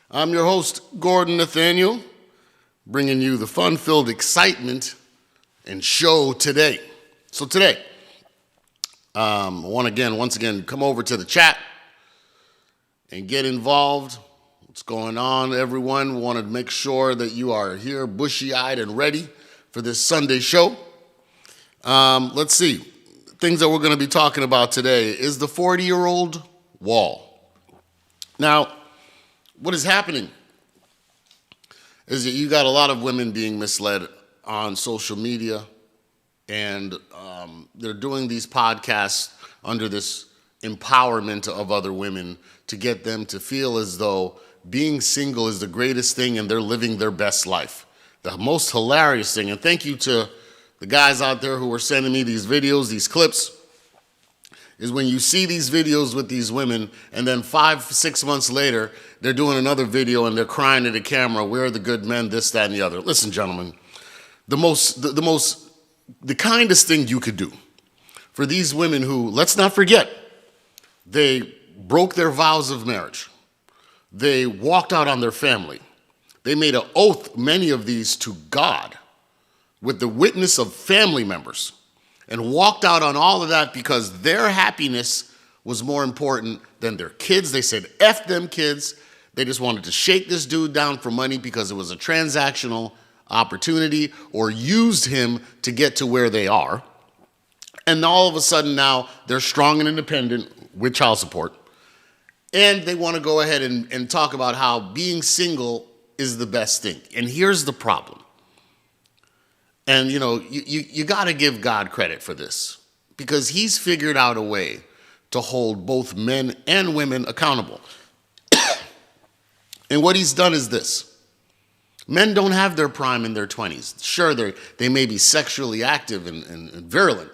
I'm your host, Gordon Nathaniel, bringing you the fun-filled excitement and show today. So today, once again, come over to the chat and get involved. What's going on, everyone? Want to make sure that you are here bushy-eyed and ready for this Sunday show. Let's see. Things that we're going to be talking about today is the 40-year-old wall. Now, what is happening is that you got a lot of women being misled on social media, and they're doing these podcasts under this empowerment of other women to get them to feel as though being single is the greatest thing and they're living their best life. The most hilarious thing, and thank you to the guys out there who are sending me these videos, these clips, is when you see these videos with these women and then 5-6 months later, they're doing another video and they're crying to the camera, where are the good men, this, that, and the other. Listen, gentlemen, the kindest thing you could do for these women who, let's not forget, they broke their vows of marriage. They walked out on their family. They made an oath, many of these, to God with the witness of family members, and walked out on all of that because their happiness was more important than their kids. They said, F them kids. They just wanted to shake this dude down for money because it was a transactional opportunity, or used him to get to where they are. And all of a sudden now they're strong and independent with child support. And they want to go ahead and talk about how being single is the best thing. And here's the problem. And, you got to give God credit for this, because he's figured out a way to hold both men and women accountable. And what he's done is this. Men don't have their prime in their 20s. Sure, they may be sexually active and virulent,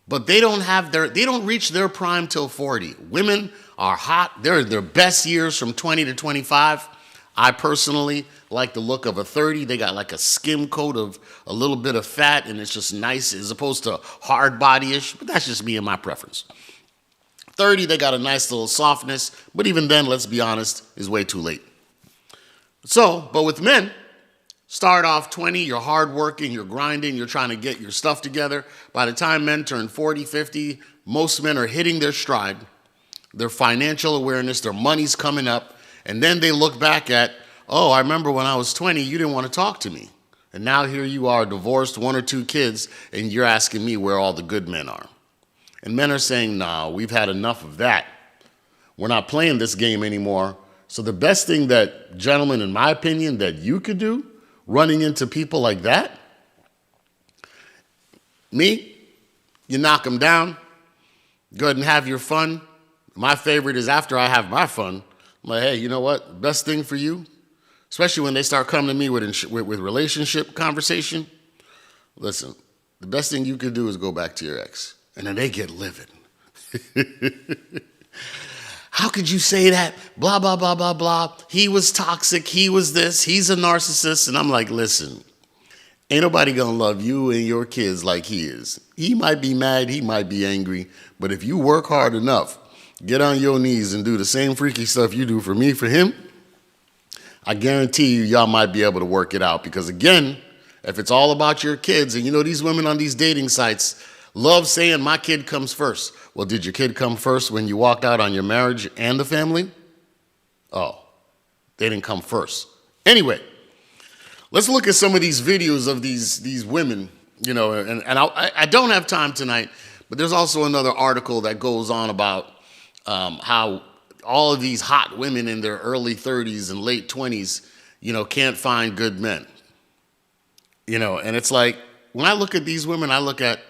but they don't reach their prime till 40. Women are hot. They're in their best years from 20 to 25. I personally like the look of a 30. They got like a skim coat of a little bit of fat, and it's just nice as opposed to hard body-ish, but that's just me and my preference. 30, they got a nice little softness, but even then, let's be honest, is way too late. But with men, start off 20, you're hardworking, you're grinding, you're trying to get your stuff together. By the time men turn 40, 50, most men are hitting their stride, their financial awareness, their money's coming up, and then they look back at, oh, I remember when I was 20, you didn't want to talk to me. And now here you are, divorced, 1 or 2 kids, and you're asking me where all the good men are. And men are saying, no, we've had enough of that. We're not playing this game anymore. So the best thing that, gentlemen, in my opinion, that you could do, running into people like that, you knock them down, go ahead and have your fun. My favorite is after I have my fun, I'm like, hey, you know what? Best thing for you, especially when they start coming to me with relationship conversation. Listen, the best thing you could do is go back to your ex. And then they get livid. How could you say that? Blah, blah, blah, blah, blah. He was toxic. He was this. He's a narcissist. And I'm like, listen, ain't nobody going to love you and your kids like he is. He might be mad. He might be angry. But if you work hard enough, get on your knees and do the same freaky stuff you do for me, for him, I guarantee you, y'all might be able to work it out. Because again, if it's all about your kids, and these women on these dating sites love saying my kid comes first. Well, did your kid come first when you walked out on your marriage and the family? Oh, they didn't come first. Anyway, let's look at some of these videos of these women, and I don't have time tonight, but there's also another article that goes on about how all of these hot women in their early 30s and late 20s, can't find good men. And it's like, when I look at these women, I look at,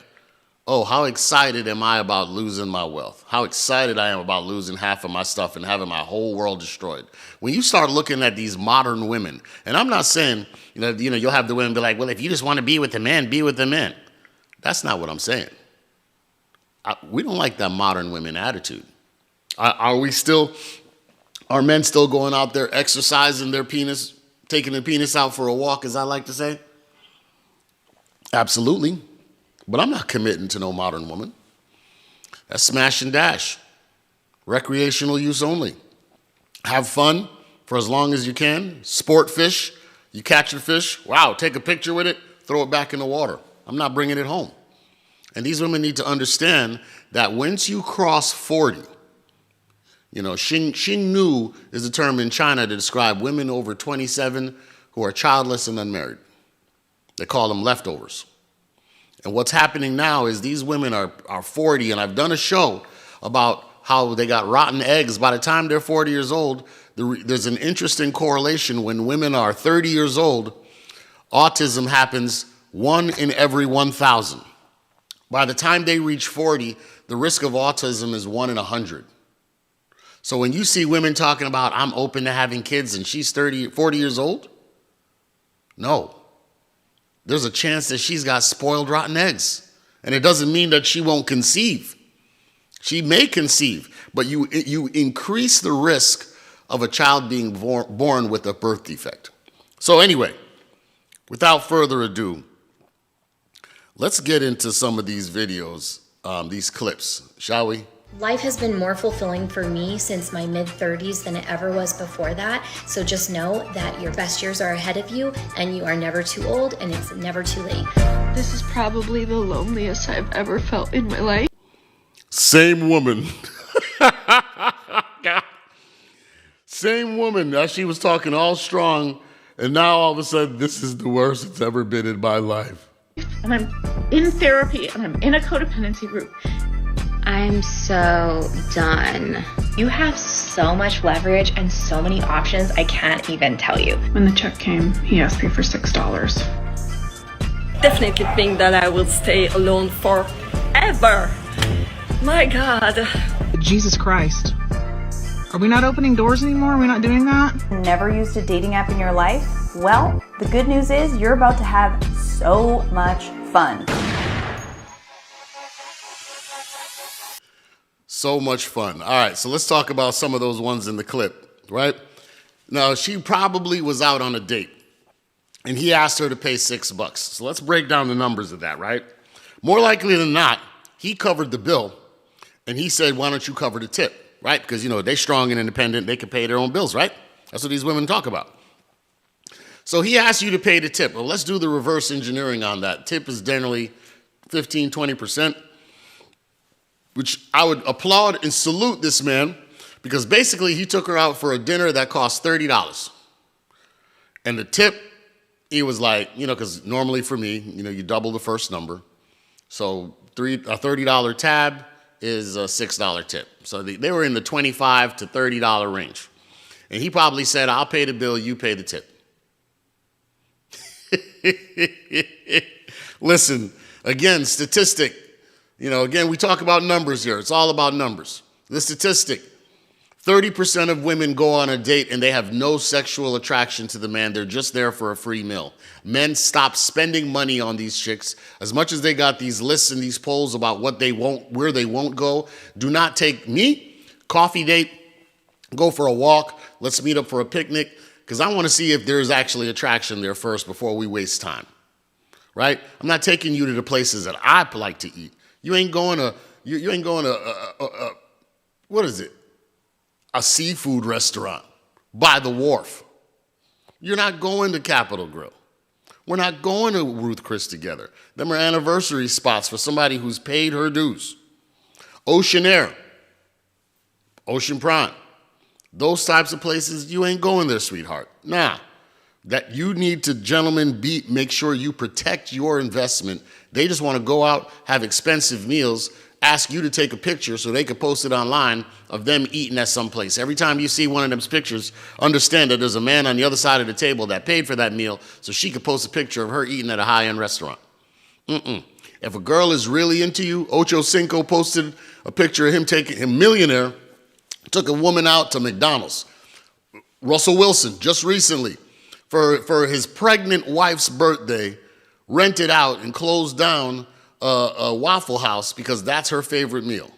oh, how excited am I about losing my wealth? How excited I am about losing half of my stuff and having my whole world destroyed. When you start looking at these modern women, and I'm not saying, you'll have the women be like, well, if you just want to be with the men, be with the men. That's not what I'm saying. We don't like that modern women attitude. Are men still going out there exercising their penis, taking their penis out for a walk, as I like to say? Absolutely. But I'm not committing to no modern woman. That's smash and dash. Recreational use only. Have fun, for as long as you can. Sport fish. You catch the fish. Wow, take a picture with it, throw it back in the water. I'm not bringing it home. And these women need to understand that once you cross 40, you know, Xingnu is a term in China to describe women over 27 who are childless and unmarried. They call them leftovers. And what's happening now is these women are 40, and I've done a show about how they got rotten eggs. By the time they're 40 years old, there's an interesting correlation. When women are 30 years old, autism happens 1 in every 1,000. By the time they reach 40, the risk of autism is 1 in 100. So when you see women talking about, I'm open to having kids, and she's 40 years old, no. There's a chance that she's got spoiled rotten eggs. And it doesn't mean that she won't conceive. She may conceive, but you increase the risk of a child being born with a birth defect. So anyway, without further ado, let's get into some of these videos, these clips, shall we? Life has been more fulfilling for me since my mid-30s than it ever was before that. So just know that your best years are ahead of you, and you are never too old, and it's never too late. This is probably the loneliest I've ever felt in my life. Same woman. Same woman. Now she was talking all strong, and now all of a sudden, this is the worst it's ever been in my life. And I'm in therapy, and I'm in a codependency group. I'm so done. You have so much leverage and so many options, I can't even tell you. When the check came, he asked me for $6. Definitely think that I will stay alone forever. My God. Jesus Christ. Are we not opening doors anymore? Are we not doing that? Never used a dating app in your life? Well, the good news is you're about to have so much fun. So much fun. All right, so let's talk about some of those ones in the clip, right? Now, she probably was out on a date, and he asked her to pay $6. So let's break down the numbers of that, right? More likely than not, he covered the bill, and he said, why don't you cover the tip, right? Because, you know, they're strong and independent. They can pay their own bills, right? That's what these women talk about. So he asked you to pay the tip. Well, let's do the reverse engineering on that. Tip is generally 15, 20%. Which I would applaud and salute this man, because basically he took her out for a dinner that cost $30. And the tip, he was like, you know, because normally for me, you know, you double the first number. So a $30 tab is a $6 tip. So they were in the $25 to $30 range. And he probably said, I'll pay the bill, you pay the tip. Listen, again, statistic. You know, again, we talk about numbers here. It's all about numbers. The statistic, 30% of women go on a date and they have no sexual attraction to the man. They're just there for a free meal. Men stop spending money on these chicks. As much as they got these lists and these polls about what they won't, where they won't go, do not take me, coffee date, go for a walk, let's meet up for a picnic, because I want to see if there's actually attraction there first before we waste time, right? I'm not taking you to the places that I like to eat. You ain't going to, what is it? A seafood restaurant by the wharf. You're not going to Capitol Grill. We're not going to Ruth Chris together. Them are anniversary spots for somebody who's paid her dues. Ocean Air, Ocean Prime, those types of places, you ain't going there, sweetheart. Nah. That you need to, gentlemen, make sure you protect your investment. They just want to go out, have expensive meals, ask you to take a picture so they could post it online of them eating at some place. Every time you see one of those pictures, understand that there's a man on the other side of the table that paid for that meal so she could post a picture of her eating at a high-end restaurant. If a girl is really into you, Ocho Cinco posted a picture of him taking him millionaire, took a woman out to McDonald's. Russell Wilson, just recently, for his pregnant wife's birthday, rented out and closed down a Waffle House because that's her favorite meal.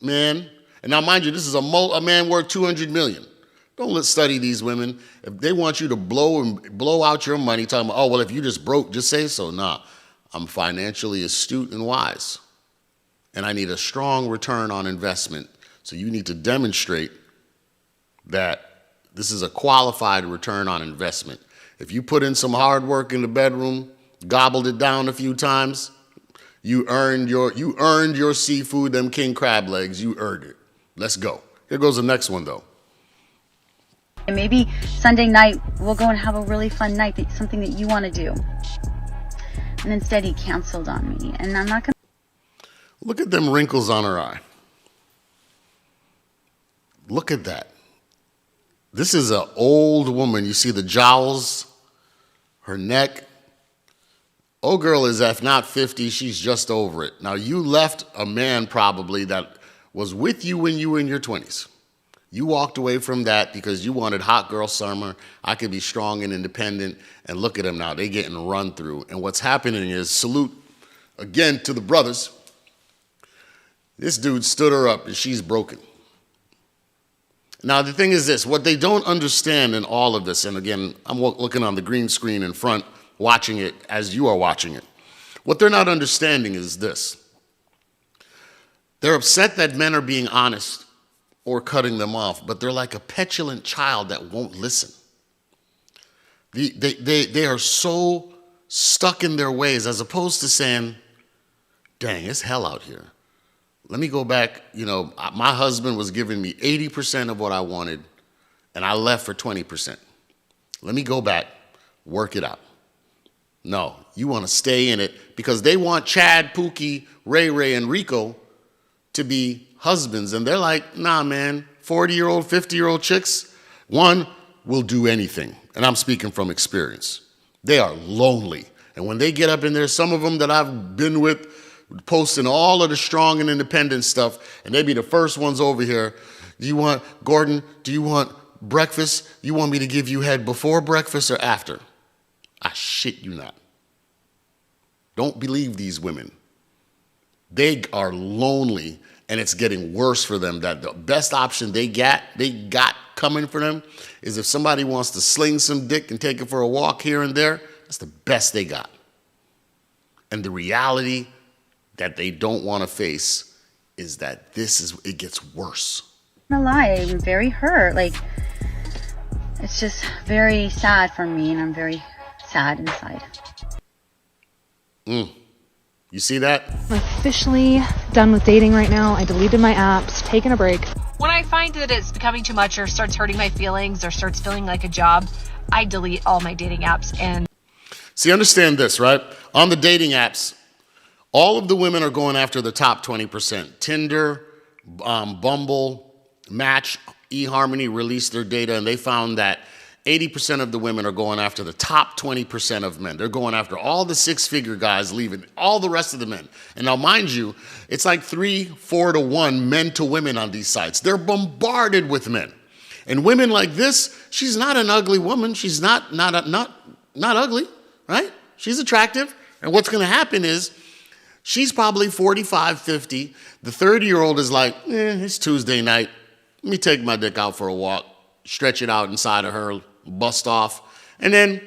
Man, and now mind you, this is a man worth $200 million. Don't let's study these women. If they want you to blow out your money, talking about, oh, well, if you just broke, just say so. Nah, I'm financially astute and wise, and I need a strong return on investment. So you need to demonstrate that This is a qualified return on investment. If you put in some hard work in the bedroom, gobbled it down a few times, you earned your seafood, them king crab legs. You earned it. Let's go. Here goes the next one, though. And maybe Sunday night we'll go and have a really fun night, something that you want to do. And instead he canceled on me, and I'm not going to. Look at them wrinkles on her eye. Look at that. This is an old woman. You see the jowls, her neck. Old girl is, if not 50, she's just over it. Now, you left a man probably that was with you when you were in your 20s. You walked away from that because you wanted hot girl summer. I could be strong and independent. And look at them now. They're getting run through. And what's happening is, salute again to the brothers. This dude stood her up and she's broken. Now, the thing is this. What they don't understand in all of this, and again, I'm looking on the green screen in front, watching it as you are watching it. What they're not understanding is this. They're upset that men are being honest or cutting them off, but they're like a petulant child that won't listen. They are so stuck in their ways, as opposed to saying, dang, it's hell out here. Let me go back. You know, my husband was giving me 80% of what I wanted, and I left for 20%. Let me go back, work it out. No, you want to stay in it because they want Chad, Pookie, Ray Ray, and Rico to be husbands. And they're like, nah, man, 40-year-old, 50-year-old chicks, one will do anything. And I'm speaking from experience. They are lonely. And when they get up in there, some of them that I've been with, posting all of the strong and independent stuff, and they be the first ones over here. Gordon, do you want breakfast? You want me to give you head before breakfast or after? I shit you not. Don't believe these women. They are lonely, and it's getting worse for them. That the best option they got coming for them is if somebody wants to sling some dick and take it for a walk here and there, that's the best they got. And the reality that they don't want to face is that it gets worse. I'm not gonna lie, I'm very hurt. Like, it's just very sad for me, and I'm very sad inside. You see that? I'm officially done with dating right now. I deleted my apps, taking a break. When I find that it's becoming too much or starts hurting my feelings or starts feeling like a job, I delete all my dating apps. And see, understand this, right? On the dating apps, all of the women are going after the top 20%. Tinder, Bumble, Match, eHarmony released their data, and they found that 80% of the women are going after the top 20% of men. They're going after all the six-figure guys, leaving all the rest of the men. And now, mind you, it's like 3-4 to 1 men to women on these sites. They're bombarded with men. And women like this, she's not an ugly woman. She's not ugly, right? She's attractive. And what's going to happen is she's probably 45, 50. The 30-year-old is like, it's Tuesday night. Let me take my dick out for a walk, stretch it out inside of her, bust off, and then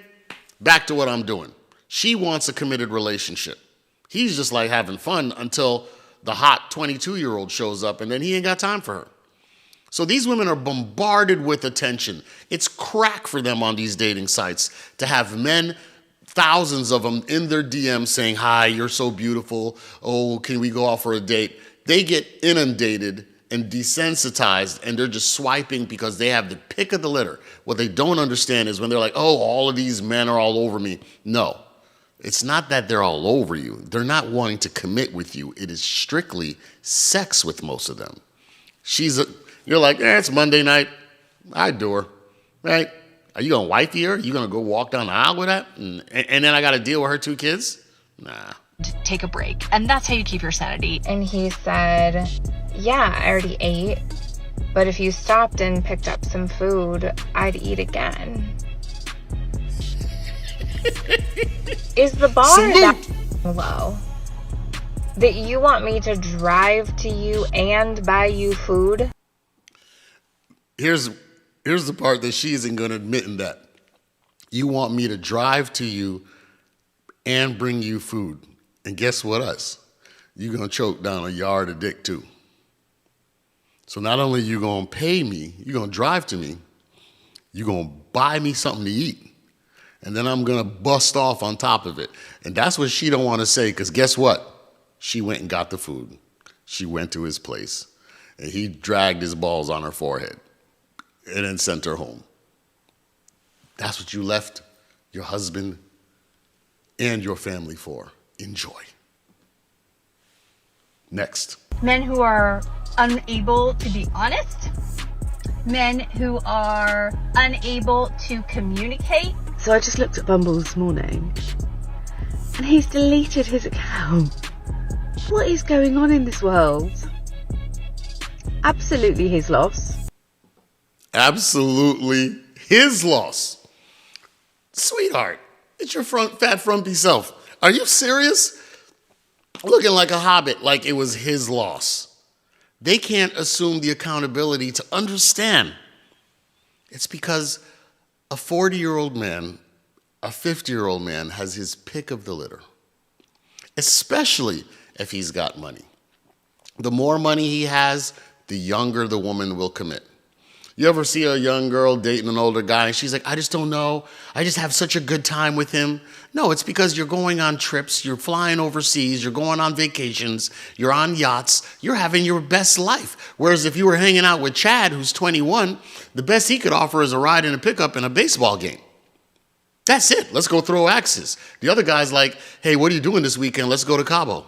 back to what I'm doing. She wants a committed relationship. He's just like having fun until the hot 22-year-old shows up, and then he ain't got time for her. So these women are bombarded with attention. It's crack for them on these dating sites to have men, thousands of them, in their DMs saying, hi, you're so beautiful. Oh, can we go out for a date? They get inundated and desensitized, and they're just swiping because they have the pick of the litter. What they don't understand is when they're like, oh, all of these men are all over me. No, it's not that they're all over you. They're not wanting to commit with you. It is strictly sex with most of them. You're like, it's Monday night. I'd do her, right? Are you going to wifey her? Are you going to go walk down the aisle with that? And then I got to deal with her 2 kids? Nah. take a break. And that's how you keep your sanity. And he said, yeah, I already ate, but if you stopped and picked up some food, I'd eat again. Is the bar that low that you want me to drive to you and buy you food? Here's the part that she isn't going to admit in that. You want me to drive to you and bring you food. And guess what else? You're going to choke down a yard of dick too. So not only are you going to pay me, you're going to drive to me, You're going to buy me something to eat. And then I'm going to bust off on top of it. And that's what she don't want to say, because guess what? She went and got the food. She went to his place. And he dragged his balls on her forehead and then sent her home. That's what you left your husband and your family for. Enjoy. Next. Men who are unable to be honest. Men who are unable to communicate. So I just looked at Bumble this morning and he's deleted his account. What is going on in this world? Absolutely his loss. Absolutely his loss. Sweetheart, it's your fat frumpy self. Are you serious? Looking like a hobbit, like it was his loss. They can't assume the accountability to understand. It's because a 40-year-old man, a 50-year-old man has his pick of the litter, especially if he's got money. The more money he has, the younger the woman will commit. You ever see a young girl dating an older guy and she's like, I just don't know. I just have such a good time with him. No, it's because you're going on trips, you're flying overseas, you're going on vacations, you're on yachts, you're having your best life. Whereas if you were hanging out with Chad, who's 21, the best he could offer is a ride in a pickup in a baseball game. That's it. Let's go throw axes. The other guy's like, hey, what are you doing this weekend? Let's go to Cabo.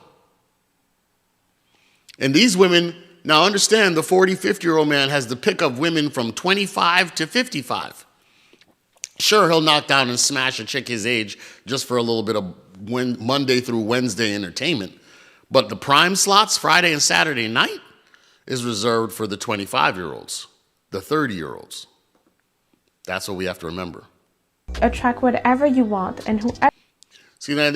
And these women, now understand, the 40, 50-year-old man has the pick of women from 25 to 55. Sure, he'll knock down and smash a chick his age just for a little bit of Monday through Wednesday entertainment. But the prime slots, Friday and Saturday night, is reserved for the 25-year-olds, the 30-year-olds. That's what we have to remember. Attract whatever you want and whoever. See, now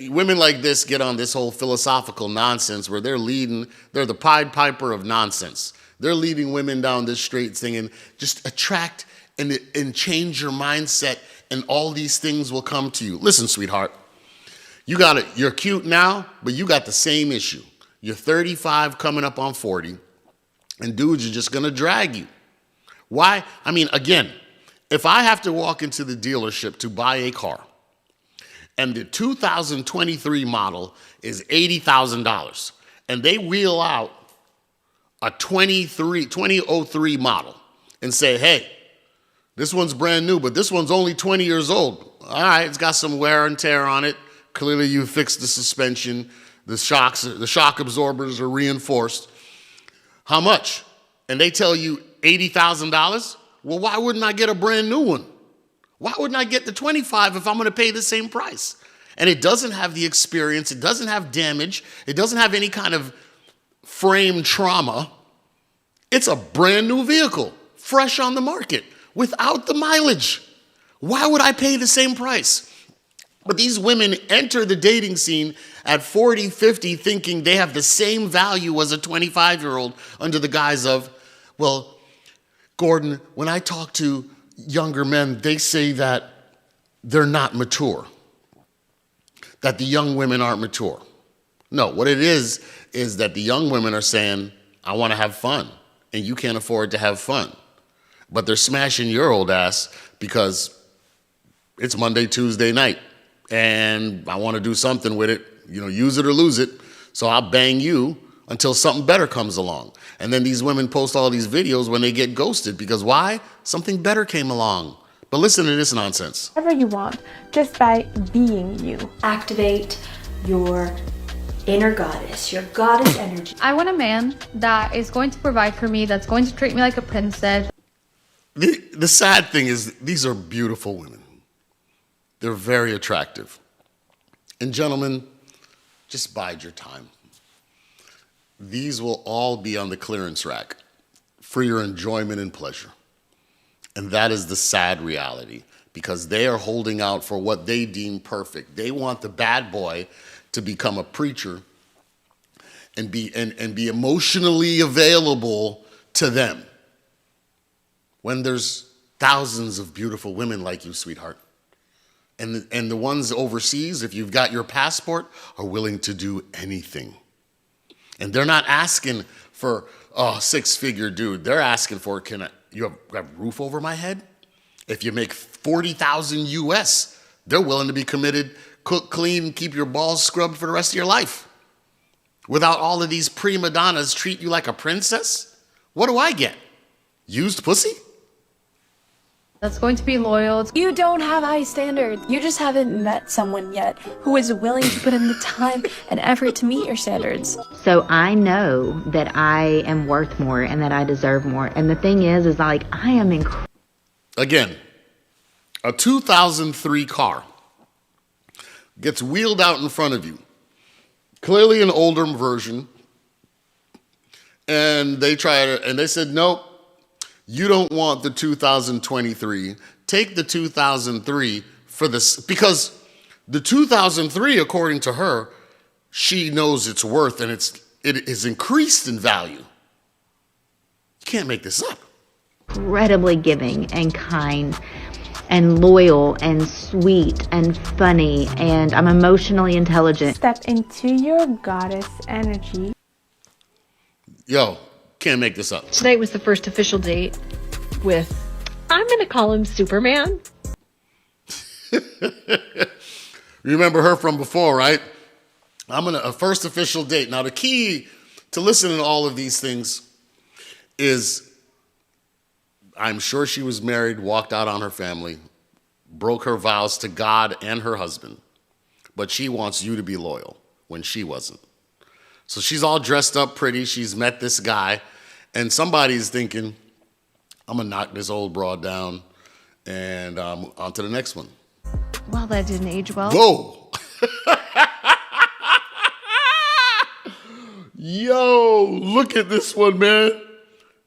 women like this get on this whole philosophical nonsense where they're the Pied Piper of nonsense. They're leading women down this straight singing, just attract and change your mindset and all these things will come to you. Listen, sweetheart, you got it. You're cute now, but you got the same issue. You're 35 coming up on 40 and dudes are just going to drag you. Why? I mean, again, if I have to walk into the dealership to buy a car, and the 2023 model is $80,000, and they wheel out a 2003 model and say, hey, this one's brand new, but this one's only 20 years old. All right, it's got some wear and tear on it. Clearly you fixed the suspension. The shock absorbers are reinforced. How much? And they tell you $80,000? Well, why wouldn't I get a brand new one? Why wouldn't I get the 25 if I'm going to pay the same price? And it doesn't have the experience. It doesn't have damage. It doesn't have any kind of frame trauma. It's a brand new vehicle, fresh on the market, without the mileage. Why would I pay the same price? But these women enter the dating scene at 40, 50, thinking they have the same value as a 25-year-old under the guise of, well, Gordon, when I talk to younger men, they say that they're not mature, that the young women aren't mature. No, what it is that the young women are saying, I want to have fun, and you can't afford to have fun. But they're smashing your old ass because it's Monday, Tuesday night, and I want to do something with it, use it or lose it, so I'll bang you until something better comes along. And then these women post all these videos when they get ghosted because why? Something better came along. But listen to this nonsense. Whatever you want, just by being you. Activate your inner goddess, your goddess energy. I want a man that is going to provide for me, that's going to treat me like a princess. The sad thing is these are beautiful women. They're very attractive. And gentlemen, just bide your time. These will all be on the clearance rack for your enjoyment and pleasure. And that is the sad reality because they are holding out for what they deem perfect. They want the bad boy to become a preacher and be emotionally available to them when there's thousands of beautiful women like you, sweetheart. And the ones overseas, if you've got your passport, are willing to do anything. And they're not asking for a six-figure dude. They're asking for, you have a roof over my head? If you make 40,000 US, they're willing to be committed, cook, clean, keep your balls scrubbed for the rest of your life. Without all of these prima donnas treat you like a princess? What do I get? Used pussy? That's going to be loyal. You don't have high standards. You just haven't met someone yet who is willing to put in the time and effort to meet your standards. So I know that I am worth more and that I deserve more. And the thing is like, I am incredible. Again, a 2003 car gets wheeled out in front of you. Clearly an older version. And they said, nope, you don't want the 2023. Take the 2003 for this, because the 2003, according to her, she knows its worth and it is increased in value. You can't make this up. Incredibly giving and kind and loyal and sweet and funny, and I'm emotionally intelligent. Step into your goddess energy. Yo, can't make this up. Tonight was the first official date with, I'm going to call him Superman. Remember her from before, right? A first official date. Now, the key to listening to all of these things is, I'm sure she was married, walked out on her family, broke her vows to God and her husband, but she wants you to be loyal when she wasn't. So she's all dressed up pretty. She's met this guy, and somebody's thinking, I'm going to knock this old broad down and on to the next one. Well, that didn't age well. Whoa. Yo, look at this one, man.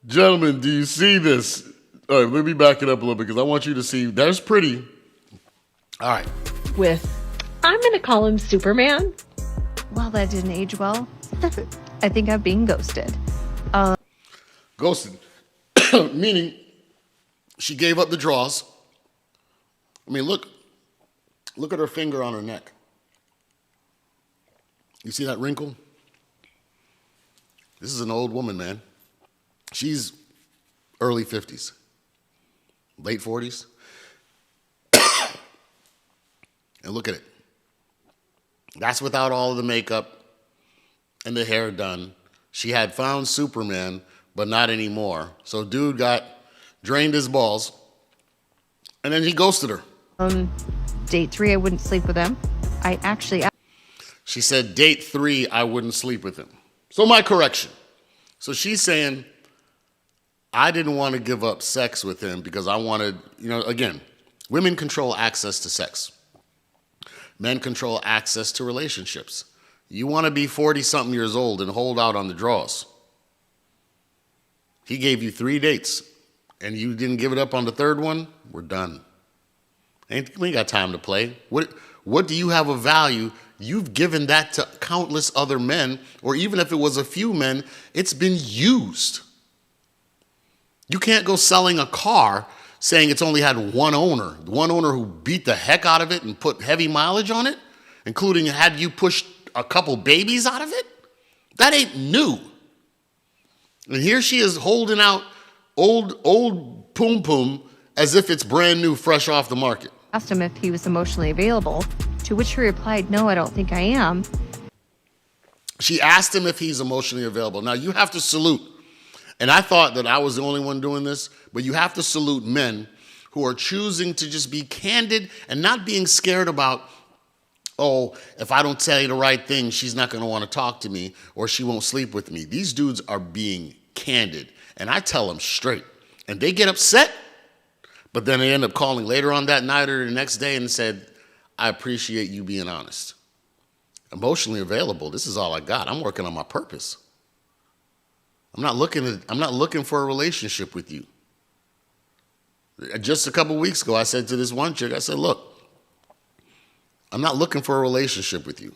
Gentlemen, do you see this? All right, let me back it up a little bit because I want you to see. That's pretty. All right. With, I'm going to call him Superman. Well, that didn't age well. I think I'm being ghosted. Ghosted. Meaning she gave up the draws. I mean, look at her finger on her neck. You see that wrinkle? This is an old woman, man. She's early 50s, late 40s. And look at it. That's without all of the makeup and the hair done. She had found Superman, but not anymore. So dude drained his balls, and then he ghosted her. Date 3, I wouldn't sleep with him. She said, date 3, I wouldn't sleep with him. So my correction. So she's saying, I didn't want to give up sex with him because I wanted, again, women control access to sex. Men control access to relationships. You want to be 40-something years old and hold out on the draws. He gave you 3 dates, and you didn't give it up on the 3rd one? We're done. We ain't got time to play. What do you have of value? You've given that to countless other men, or even if it was a few men, it's been used. You can't go selling a car saying it's only had one owner who beat the heck out of it and put heavy mileage on it, including had you pushed a couple babies out of it. That ain't new. And here she is holding out old Poom Poom as if it's brand new, fresh off the market. Asked him if he was emotionally available, to which he replied, no, I don't think I am. She asked him if he's emotionally available. Now, you have to salute, and I thought that I was the only one doing this, but you have to salute men who are choosing to just be candid and not being scared about, oh, if I don't tell you the right thing, she's not going to want to talk to me or she won't sleep with me. These dudes are being candid, and I tell them straight, and they get upset, but then they end up calling later on that night or the next day and said, I appreciate you being honest. Emotionally available, this is all I got. I'm working on my purpose. I'm not looking for a relationship with you. Just a couple weeks ago, I said to this one chick, I said, look, I'm not looking for a relationship with you.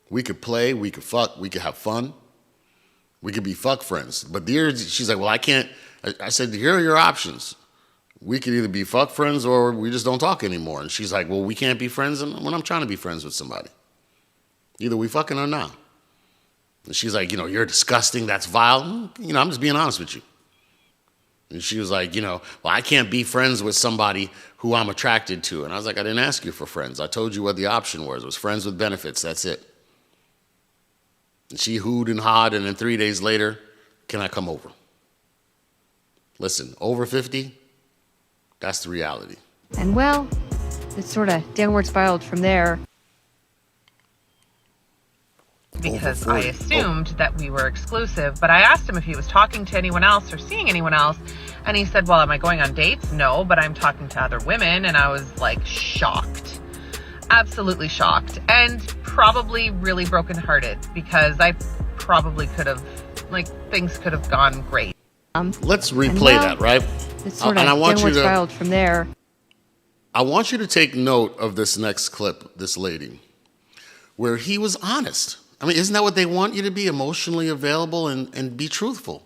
We could play, we could fuck, we could have fun. We could be fuck friends. But she's like, well, I can't. I said, here are your options. We could either be fuck friends or we just don't talk anymore. And she's like, well, we can't be friends when I'm trying to be friends with somebody. Either we fucking or not. And she's like, you're disgusting. That's vile. I'm just being honest with you. And she was like, well, I can't be friends with somebody who I'm attracted to. And I was like, I didn't ask you for friends. I told you what the option was. It was friends with benefits. That's it. And she hooed and hawed, and then 3 days later, can I come over? Listen, over 50, that's the reality. And well, it sort of downward spiraled from there. Because I assumed that we were exclusive, but I asked him if he was talking to anyone else or seeing anyone else, and he said, well, am I going on dates? No, but I'm talking to other women, and I was like shocked. Absolutely shocked, and probably really brokenhearted, because I probably could have, things could have gone great. Let's replay that, right? It sort of downward spiraled from there. I want you to take note of this next clip, this lady, where he was honest. I mean, isn't that what they want you to be? Emotionally available and be truthful.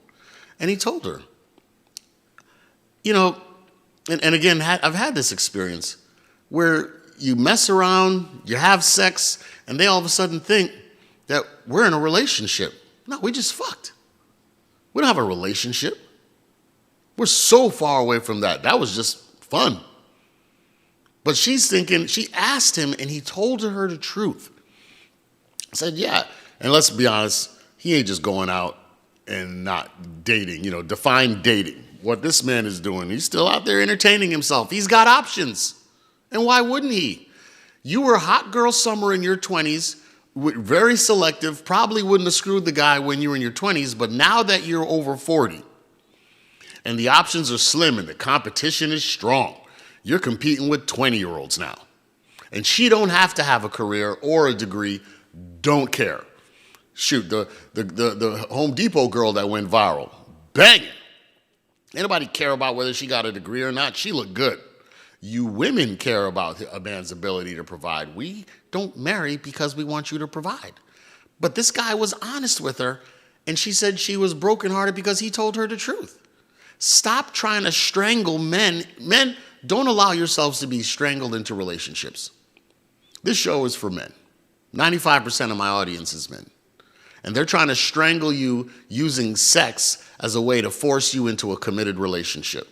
And he told her. And again, I've had this experience where you mess around, you have sex, and they all of a sudden think that we're in a relationship. No, we just fucked. We don't have a relationship. We're so far away from that. That was just fun. But she's thinking, she asked him, and he told her the truth. I said, yeah. And let's be honest, he ain't just going out and not dating, define dating. What this man is doing, he's still out there entertaining himself. He's got options. And why wouldn't he? You were a hot girl summer in your 20s, very selective, probably wouldn't have screwed the guy when you were in your 20s, but now that you're over 40 and the options are slim and the competition is strong, you're competing with 20-year-olds now. And she don't have to have a career or a degree, don't care. Shoot, the Home Depot girl that went viral, banging. Anybody care about whether she got a degree or not? She looked good. You women care about a man's ability to provide. We don't marry because we want you to provide. But this guy was honest with her, and she said she was brokenhearted because he told her the truth. Stop trying to strangle men. Men, don't allow yourselves to be strangled into relationships. This show is for men. 95% of my audience is men. And they're trying to strangle you using sex as a way to force you into a committed relationship.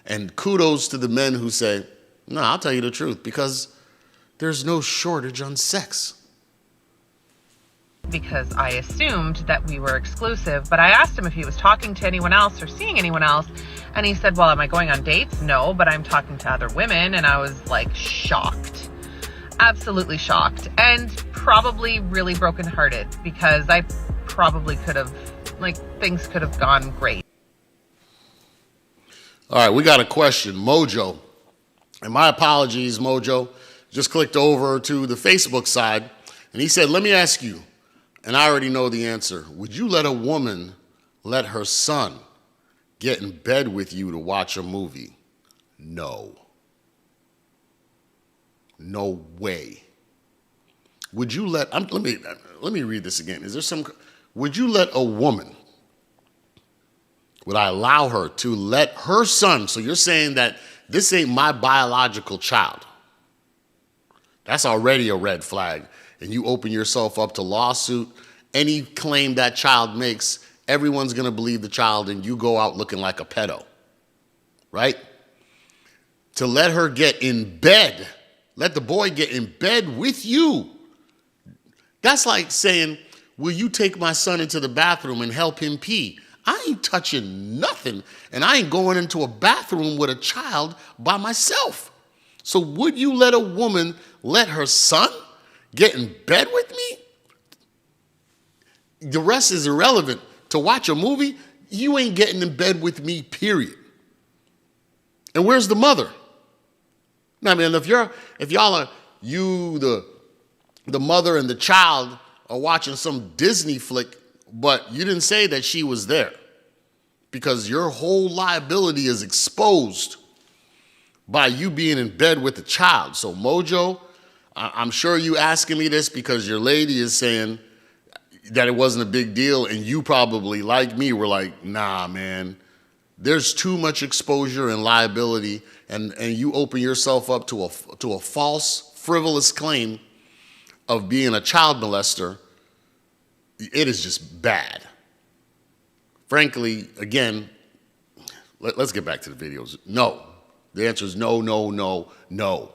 And kudos to the men who say, no, I'll tell you the truth, because there's no shortage on sex. Because I assumed that we were exclusive, but I asked him if he was talking to anyone else or seeing anyone else, and he said, well, am I going on dates? No, but I'm talking to other women, and I was shocked. Absolutely shocked, and probably really brokenhearted, because I probably could have, things could have gone great. All right, we got a question. Mojo, and my apologies, Mojo, just clicked over to the Facebook side, and he said, let me ask you, and I already know the answer. Would you let a woman let her son get in bed with you to watch a movie? No. No way. Would you let me read this again. Would you let a woman, would I allow her to let her son, so you're saying that this ain't my biological child. That's already a red flag. And you open yourself up to lawsuit. Any claim that child makes, everyone's going to believe the child, and you go out looking like a pedo. Right? To let her get in bed, let the boy get in bed with you. That's like saying, will you take my son into the bathroom and help him pee? I ain't touching nothing, and I ain't going into a bathroom with a child by myself. So would you let a woman let her son get in bed with me? The rest is irrelevant. To watch a movie, you ain't getting in bed with me, period. And where's the mother? I mean, if y'all are, the mother and the child are watching some Disney flick, but you didn't say that she was there, because your whole liability is exposed by you being in bed with the child. So Mojo, I'm sure you asking me this because your lady is saying that it wasn't a big deal, and you probably, like me, were like, nah, man, there's too much exposure and liability, and you open yourself up to a false, frivolous claim of being a child molester. It is just bad. Frankly, again, let's get back to the videos. No. The answer is no, no, no, no.